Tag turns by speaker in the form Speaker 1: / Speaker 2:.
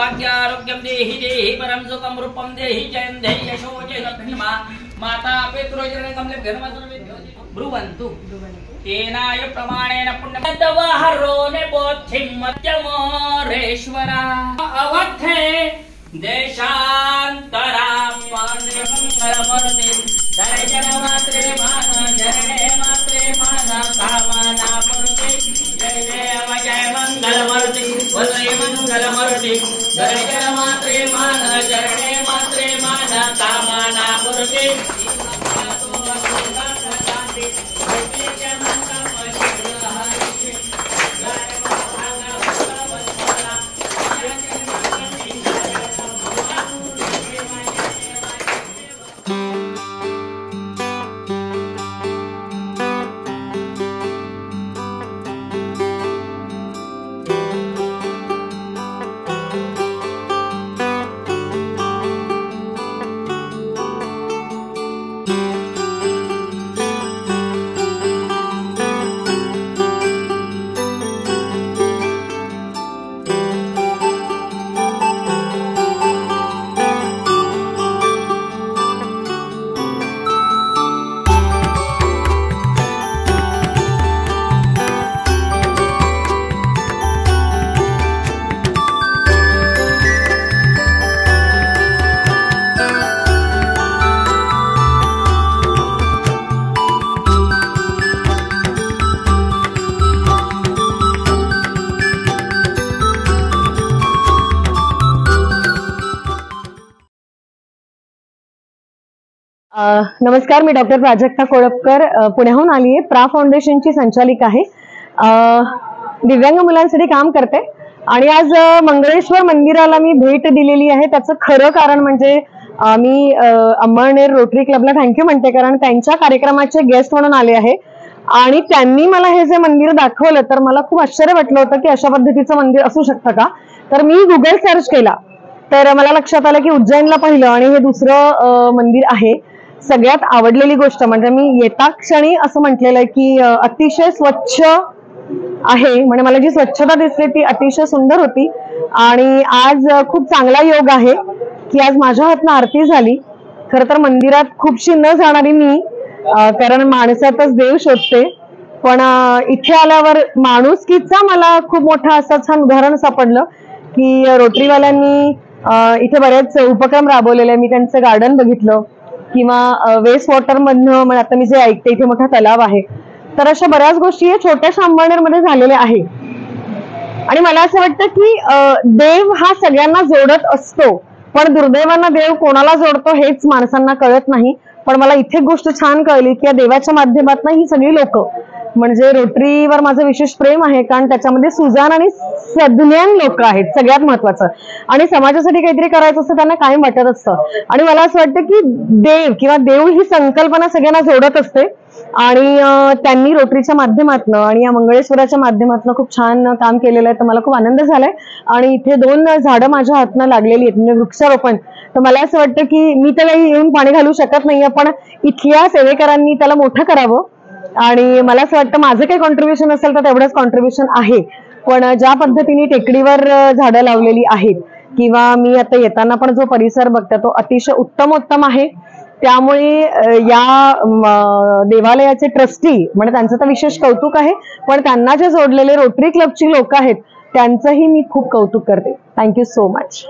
Speaker 1: सौभाग्यारोग्यं देहि देहि परं सुखं रूपं देहि जयं देहि यशो जय लक्ष्मी माता पितृजनकं लेभ्यर्मसर्वेभ्यो ब्रुवन्तु तेनाय प्रमाणेन पुण्यमद्वहरो ने बोधिं मत्यमोरेश्वरा अवधे देशान्तरां मंगलमूर्ति जय जन मात्रे मान जय मात्रे मान कामना मूर्ति जय जय मंगलमूर्ति वल्लय मंगलमूर्ति जय जन मात्रे मान जय मात्रे मान कामना मूर्ति
Speaker 2: नमस्कार, मी डॉक्टर प्राजक्ता कोळपकर पुण्याहून आली आहे. प्रा फाउंडेशनची संचालिका आहे. दिव्यांग मुलांसाठी काम करते आणि आज मंगळेश्वर मंदिराला मी भेट दिलेली आहे. त्याचं खरं कारण म्हणजे मी अंमळनेर रोटरी क्लबला थँक्यू म्हणते, कारण त्यांच्या कार्यक्रमाचे गेस्ट म्हणून आले आहे आणि त्यांनी मला हे जे मंदिर दाखवलं तर मला खूप आश्चर्य वाटलं होतं की अशा पद्धतीचं मंदिर असू शकतं का. तर मी गुगल सर्च केला तर मला लक्षात आलं की उज्जैनला पहिलं आणि हे दुसरं मंदिर आहे. सगळ्यात आवडलेली गोष्ट म्हणजे मी येता क्षणी असं म्हटलेलं आहे की अतिशय स्वच्छ आहे, म्हणजे मला जी स्वच्छता दिसते ती अतिशय सुंदर होती. आणि आज खूप चांगला योग आहे की आज माझ्या हातनं आरती झाली. खरं तर मंदिरात खूपशी न जाणारी मी, कारण माणसातच देव शोधते, पण इथे आल्यावर माणुसकीचा मला खूप मोठा असं छान उदाहरण सापडलं की रोटरीवाल्यांनी इथे बरेच उपक्रम राबवलेले. मी त्यांचं गार्डन बघितलं किंवा वेस्ट वॉटर मधनं, म्हणजे आता मी जे ऐकते इथे मोठा तलाव आहे. तर अशा बऱ्याच गोष्टी छोट्याशा अंमळनेरमध्ये झालेल्या आहे. आणि मला असं वाटतं की देव हा सगळ्यांना जोडत असतो, पण दुर्दैवानं देव कोणाला जोडतो हेच माणसांना कळत नाही. पण मला इथे गोष्ट छान कळली की या देवाच्या माध्यमातून ही सगळी लोक, म्हणजे रोटरीवर माझं विशेष प्रेम आहे कारण त्याच्यामध्ये सुजाण आणि सज्ञान लोक आहेत सगळ्यात महत्वाचं. आणि समाजासाठी काहीतरी करायचं असतं त्यांना कायम वाटत असतं. आणि मला असं वाटतं की देव किंवा देव ही संकल्पना सगळ्यांना जोडत असते आणि त्यांनी रोटरीच्या माध्यमातून आणि या मंगळेश्वराच्या माध्यमातून खूप छान काम केलेलं आहे. तर मला खूप आनंद झालाय. आणि इथे 2 झाडं माझ्या हातनं लागलेली आहेत, म्हणजे वृक्षारोपण. तर मला असं वाटतं की मी तर काही येऊन पाणी घालू शकत नाहीये, पण इथल्या सेवेकरांनी त्याला मोठं करावं. आणि मला असं वाटतं माझं काही कॉन्ट्रीब्युशन असेल तर तेवढंच कॉन्ट्रीब्युशन आहे. पण ज्या पद्धतीने टेकडीवर झाडं लावलेली आहेत किंवा मी आता येताना पण जो परिसर बघते तो अतिशय उत्तम आहे. त्यामुळे या देवालयाचे ट्रस्टी म्हणजे त्यांचं तर विशेष कौतुक आहे, पण त्यांना जे जोडलेले रोटरी क्लबची लोक आहेत त्यांचंही मी खूप कौतुक करते. Thank you so much.